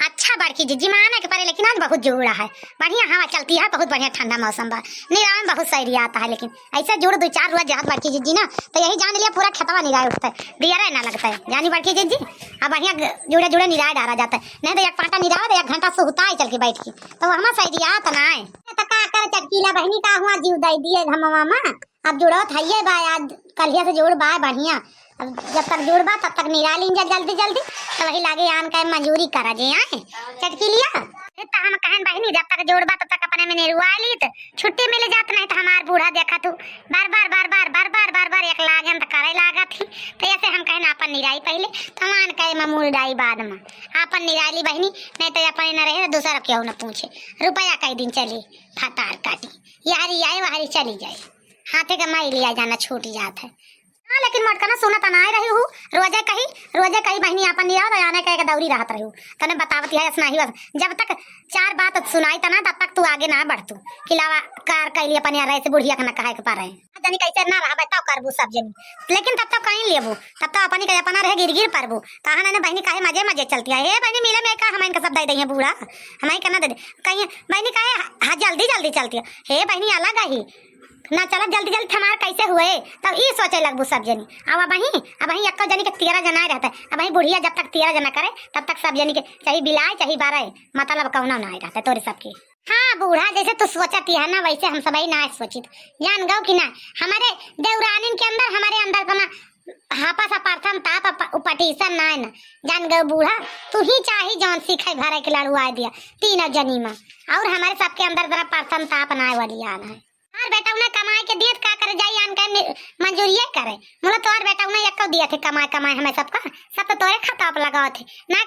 अच्छा बड़की जीजी माना के परे, लेकिन आज बहुत जोड़ा है, बढ़िया हवा चलती है, बहुत बढ़िया ठंडा मौसम बा, निराय में बहुत सही आता है। लेकिन ऐसे जोड़ दो चार रोज जहां बड़की जीजी ना, तो यही जान लिया पूरा खेतवा निराय उठता है, दियरा ना लगता है यानी बड़की जीजी। अब बढ़िया जोड़े जोड़े निराय डाला जाता है, नहीं तो एक पाटा निराय तो 1 घंटा सुहता है चल के बैठ के, तो हमें सही दिया तो ना है तो का कर चटकीला बहनी का हुआ जीव दे दिए हम मामा। अब जोड़ो थाइए बा, आज कलिया से जोड़ बा बढ़िया, अब जब तक जुड़बा तब तक निरा लीजिए जल्दी जल्दी, तो वही लागे आन का मंजूरी करा जे आए चटकी लिया तो हम कहन बहनी जब तक जोड़बा तब तक अपने में निरुआ ली तो छुट्टी मिल जात, नहीं तो हमार बूढ़ा देखा तू बार बार बार बार बार बार बार बार एक लागन तो करे लागा थी। तो ऐसे हम कहन अपन निराई पहले तो मान कहे ममूल डाई बाद में अपन निराई ली बहनी, नहीं तो अपन न रहे दूसरा क्यों न पूछे, रुपया कई दिन चली फटार काटी यारी आए वारी चली जाए, हाथे का माई लिया जाना छूट जात है। हाँ लेकिन मटका ना सोना तना रही हूँ, रोजे कही बहनी अपन नहीं रहा आने का दाउरी राहत रही हूँ, तने बतावती है सुनाही बस, जब तक 4 बात सुनाई तना तब तक तू आगे ना बढ़ तू खिलावा कार कैली अपन यार ऐसे बुढ़िया का ना कहे के पारे जानी कैसे ना रहा बताओ करबू सब जनी, लेकिन तब तक कहीं लेबू तब तो अपनी कहे अपना रहे गिर गिर परबू कहा ना बहनी कहे मजे मजे चलती है, हे बहनी मिले में का हम इनका सब दे देंगे बूढ़ा हमारी करना दे कहीं बहनी कहे हाँ जल्दी जल्दी चलती है, हे बहनी अलग ही ना चला जल्दी जल्दी हमार कैसे हुए तब ये सोचे लगबू सब जनी। अब वही एक जनी के 13 जना रहता है, अब वही बुढ़िया जब तक 13 जना करे तब तक सब जनी के चाहे बिलाए चाहे बारह मतलब कौना ना रहता है तोरे सबके। हाँ बूढ़ा जैसे तू सोचती है ना वैसे हम सभी ना सोचित जान गौ कि ना, हमारे देवरानी के अंदर हमारे अंदर तो ना हापा सा प्रथम ताप उपटीसन ना है ना जान गौ बूढ़ा, तू ही चाहे जौन सीखे भरे के लड़ुआ दिया 3 जनी में, और हमारे सबके अंदर जरा प्रथम ताप ना वाली आना है। और बेटा उन्हें कमाए के दिए का करे जाई आन के मंजूरी करे मुला तो और बेटा उन्हें एक दिया थे कमाए हमें सबका सब तो तोरे खाता पर लगाओ थे ना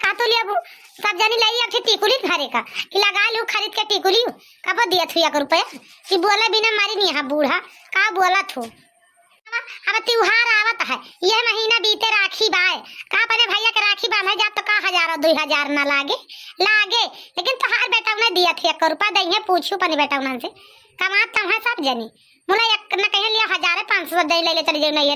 खातो लिया सब जनी ले अब टिकुली घरे का कि लगा लू खरीद के टिकुली कब दिया थे 1 रुपया कि बोले बिना मारी नहीं है बूढ़ा का बोला थू। अब त्योहार आवत है, ये महीना बीते राखी बाय का अपने भैया के राखी बांधा जा तो का 1000-2000 ना लागे लेकिन तोहार बेटा उन्हें दिया थे 1 रुपया दही पूछू पनी बेटा उन्हें से कमात तुम है सब जनी मुला एक न कहे लिया 1500 दे ले चली जाओ नहीं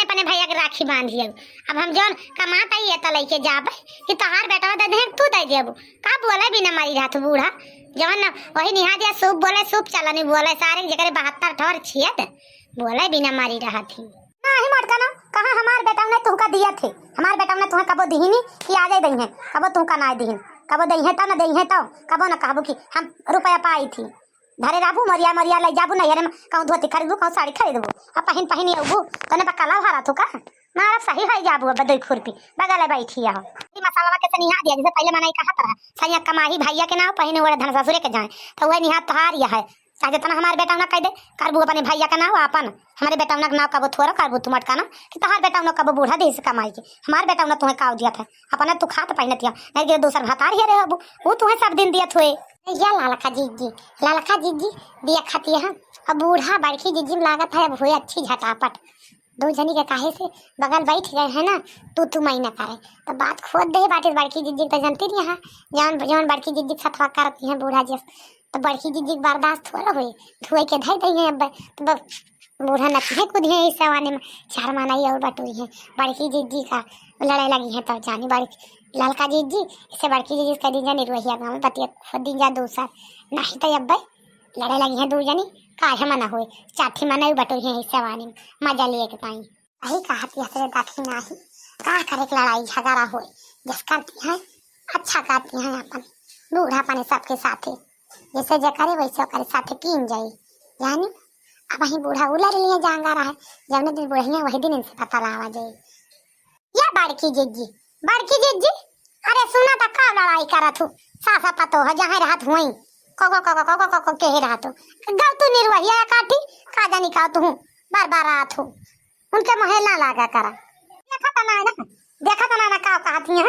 अपने भैया के राखी बांधिए। अब हम जौन कमात आई है तो लेके जाबे कि तोहार बेटा दे दे तू दे देबू का बोले बिना मारी रहा तू बूढ़ा जवन वही निहा दिया सूप बोले सूप चला नहीं बोले सारे जगह 72 ठोर छियत बोले बिना मारी रहा थी ना ही मटका ना कहां हमार बेटा ने तुमका दिया थे, हमार बेटा ने तुम्हें कबो दीहिनी कि आ जाए दही है कबो तुमका ना दीहिन कबो दही है तो ना दही है तो कबो ना कहबू कि हम रुपया पाई थी धरे राबू मरिया ले जाबू नहीं रे कहूं धोती खरीदबू कहूं साड़ी खरीदबू अब पहिन आबू तने बकला भरा थू का मारा सही है जाबू अब 2 खुरपी बगल बैठी है मसाला के सनिहा दिया जैसे पहले मनाई कहा तरह सनिया कमाही भैया के नाव पहिने ओरे धन ससुरे के जाए तो वह निहा तोहार यह है चाहे तना हमारे बेटा ना कह दे करबू अपने भैया का नाव अपन हमारे बेटा ना नाव कबो थोड़ा करबू तुम अटका ना कि तोहार बेटा ना कबो बूढ़ा दे से कमाई के हमारे बेटा ना तुम्हें काव दिया था अपने तू खात पहिने दिया नहीं कि दूसर भतार ही रहे वो तुम्हें सब दिन दिया थे या लालका जीजी दिया खाती है। अब बूढ़ा बड़की जीजी में लागत है अब हुई अच्छी झटापट 2 जनी के काहे से बगल बैठ गए है ना तू मई न करे तो बात खोद दे बाटे बड़की जीजी तो जानती नहीं है जौन बड़की जीजी सतवा करती है बूढ़ा जी तो बड़की जीजी बर्दाश्त थोड़ा हुई धुए के धई दई है अब तो बूढ़ा नचे कूद है इस जमाने में 4 मनाई और बटोरी है बड़की जीजी का लड़ाई लगी है तो जानी बड़ी ललका जीजी इसे बड़की जीजी कह दी जानी रोहिया गाँव में बतिया खुद दी जा 2 साल नहीं तो अब लड़ाई लगी है 2 जनी काहे मना हुए चाठी मना बटोरी है इस जमाने में मजा लिए के पाई वही कहा दाखी नाही का करे लड़ाई झगड़ा हो जस करती है अच्छा करती है अपन बूढ़ा पानी सबके साथे जैसे जो करे वैसे करे साथे कीन जाये यानी अब वही बूढ़ा उलर लिए जांगा रहा है जब दिन बुढ़िया वही दिन इनसे पता लावा जाए या बड़की जीजी अरे सुना था का लड़ाई करा थू सासा पतो है जहाँ रात हुई को के रात गौ तू निर्वहिया काटी का जानी का तू बार रात हूँ उनके महला लागा करा देखा तो ना का कहती है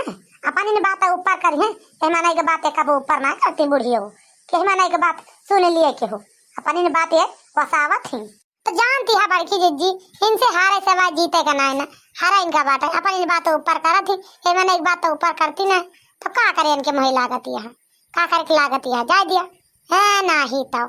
अपनी ने बात ऊपर करी है एमाना के बात कब ऊपर ना करती बुढ़िया हो के एमाना के बात सुन लिए के हो अपनी ने बात है वसावत ही तो जानती है बड़की जीजी इनसे हारे सवा जीते का ना हारा इनका बात है अपनी बात ऊपर करा थी एमाना एक बात ऊपर करती ना तो का करे इनके महिला लागती है का करे लागती है जा दिया है ना ही तो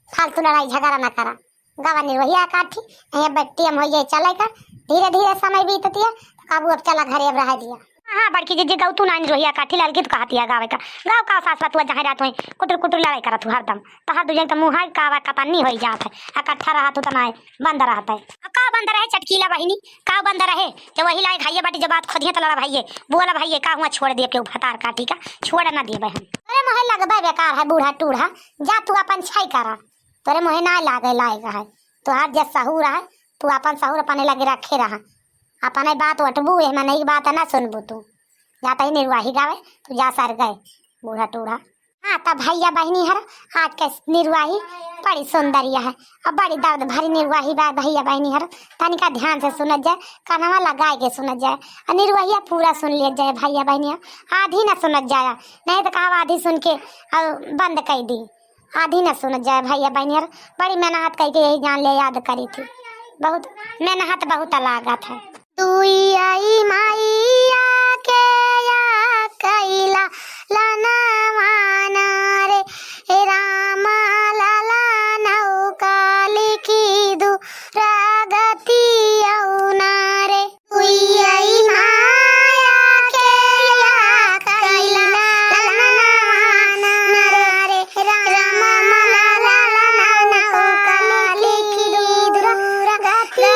फालतू लड़ाई झगड़ा ना करा गवा निर्वहिया काठी ये बट्टी हम हो जाए चलेगा धीरे धीरे समय बीतती है काबू अब चला घरे अब रह दिया हाँ बड़की जीजी गाँव तू नानी रोहिया काठी लाल की तू कहती है गावे का गाँव का सास बा तू जहाँ रात में कुटुर कुटुर लड़ाई करत तू हरदम तो हर दूजे तो मुँह कावा कतनी हो जात है इकट्ठा रहा तू तना बंद रहता है का बंद रहे चटकीला बहिनी का बंद रहे जो वही लाए भाइये बाटी जब बात खोदिए तो लड़ा भाइये बुआ भाइये का हुआ छोड़ दिए के भतार काठी का छोड़ ना दिए बहन अरे मोहे लगबे बेकार है बूढ़ा टूढ़ा जा तू अपन छाई करा तोरे मोहे ना लागे लाएगा है तो हर जब सहूर है तू अपन सहूर अपने लगे रखे रहा अपने बात वटबू एमा नहीं बात ना सुनबू तू जाता ही निर्वाही गावे तू जा सर गए बूढ़ा टूढ़ा हाँ तब भैया बहनी हर आज के निर्वाही बड़ी सौंदर्य है और बड़ी दर्द भरी निर्वाही बा भैया बहनी हर तनिका ध्यान से सुनत जाए कनवा लगाए के सुनत जाए और निर्वाहिया पूरा सुन लिया जाए भैया बहनी आधी ना सुनत जाए नहीं तो कहा आधी सुन के बंद कर दी आधी ना सुनत जाए भैया बहनी हर बड़ी मेहनत करके यही जान ले याद करी थी बहुत मेहनत बहुत लागत है तू आई माइया के या कैला लाना माना रे हे रामा लाला नौका लिखी दू रागती औना रे तू आई माया के या कैला लाना माना रे रामा लाला नौका लिखी दू रागती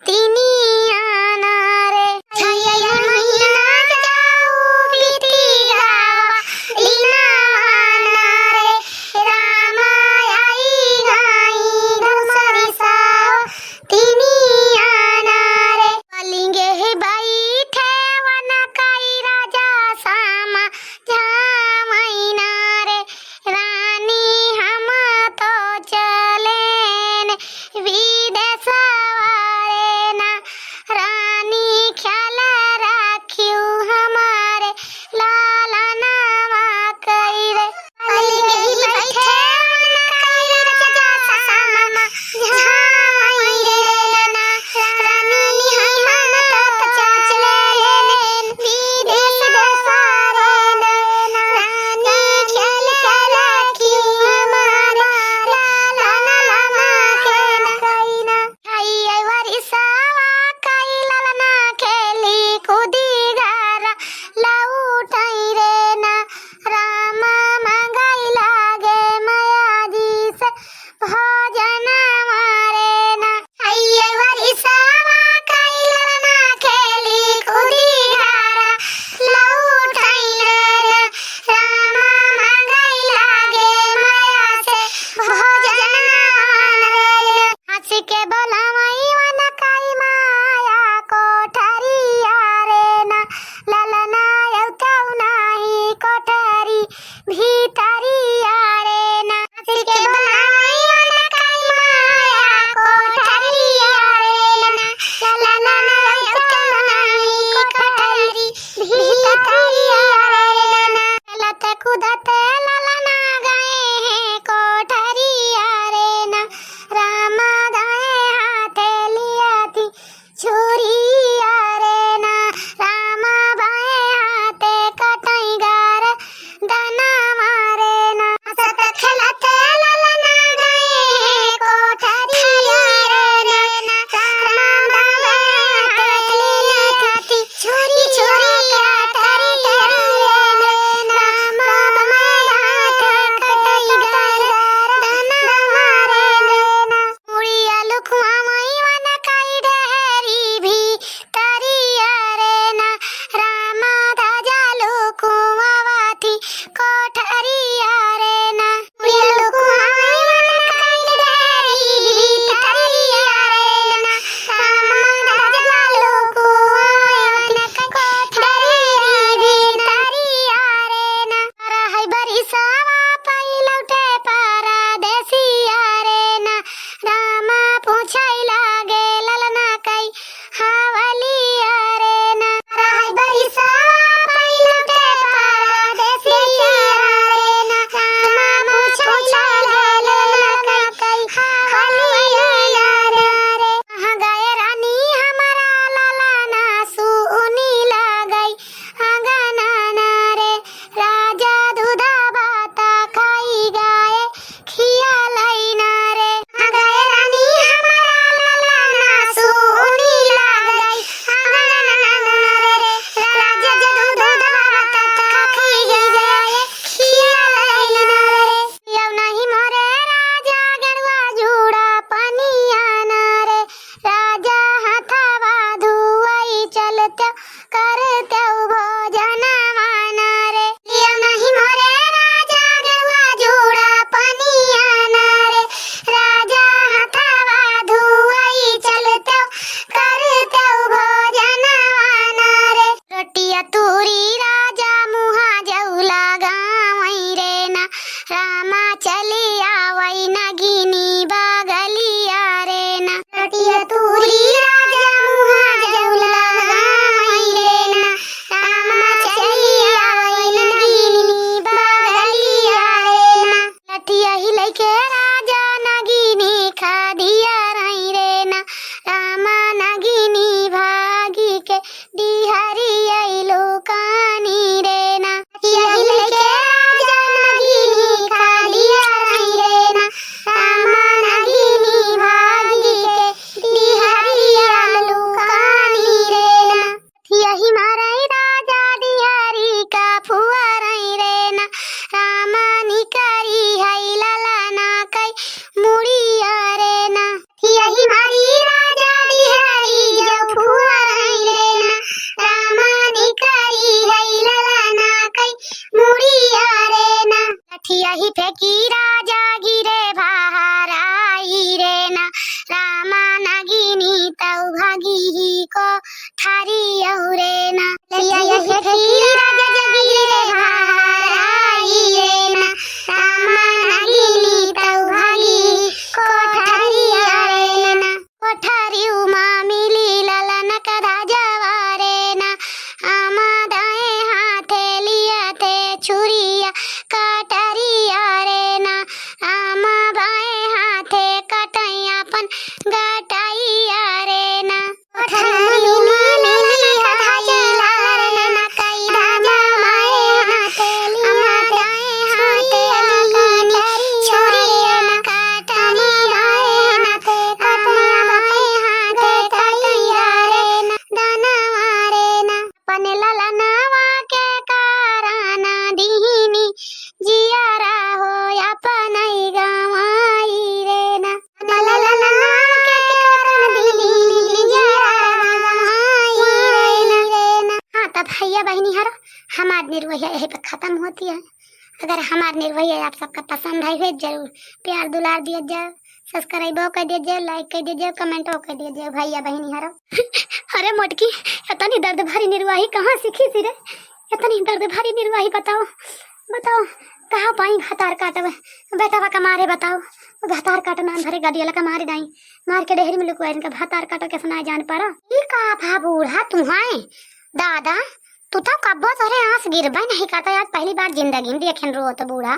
तिनी डिहरी आइलो कानी रे ना यही लेके राजा नगिनी खालिया रही रे ना रामा नगिनी भागी के डिहरी आइलो कानी रे ना यही मारई राजा डिहरी का फुआ रही रे ना रामा निकरी हई लला ना कई मुड़िया रे ना यही मारी राजा डिहरी जो फुआ रही रे ना रामा निकरी हई लला ना कई मुड़िया रे ना यही फेंकी राजा गिरे बाहर आई रे ना रामा नगिनी तौ भागी ही को थारी रे ना यही फेंकी राजा गिरे बाहर आई रे ना रामा नगिनी तौ भागी को थारी रे ना कोठारी उमा मिली ललन कदा जवारे ना आमा दाए हाथे लिया थे छुरिया कटरिया रे ना आमा बाए हाथे कटैयापन गटाइया रे ना कोठारी उमा मिली कदा जवारे ना कई राजा माए हाथे लिया दाए हाथे लगानी छुरिया कटरिया रे ना ते कटैया बाए हाथे कटैया रे ना दानवा रे ना पने ललनावा के काराना दीनी जियारा हो अपनई गवाई रे ना ललनावा के कारण दीनी जियारा गवाई रे ना हाँ तब भैया बहनी हर हमार निर्वहिया यही पे खत्म होती है। अगर हमार निर्वहिया आप सबका पसंद है जरूर प्यार दुलार दिया जाए, सब्सक्राइब कर दीजिए, लाइक कर दीजिए, कमेंट कर दीजिए भैया बहनी हरो। अरे मोटकी इतनी दर्द भरी निर्वाही कहाँ सीखी थी रे? इतनी दर्द भरी निर्वाही बताओ बताओ कहाँ पाई भतार काटब बेटवा का मारे बताओ भतार काट नाम भरे गाड़ी वाला का मारे दाई मार के डेहरी में लुकवा इनका भतार काटो के सुनाए जान पारा ये का भा बूढ़ा तुम्हारे दादा तू तो कब्बो तोरे आंस गिरबे नहीं करता यार पहली बार जिंदगी में देखें रो तो बूढ़ा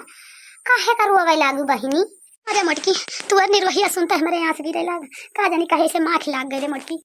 काहे का रोवे लागू बहिनी। अरे मोटकी तू निर्वहिया सुनता है मेरे आंस गिरे लाग का जानी कहे से माख लाग गए रे मोटकी।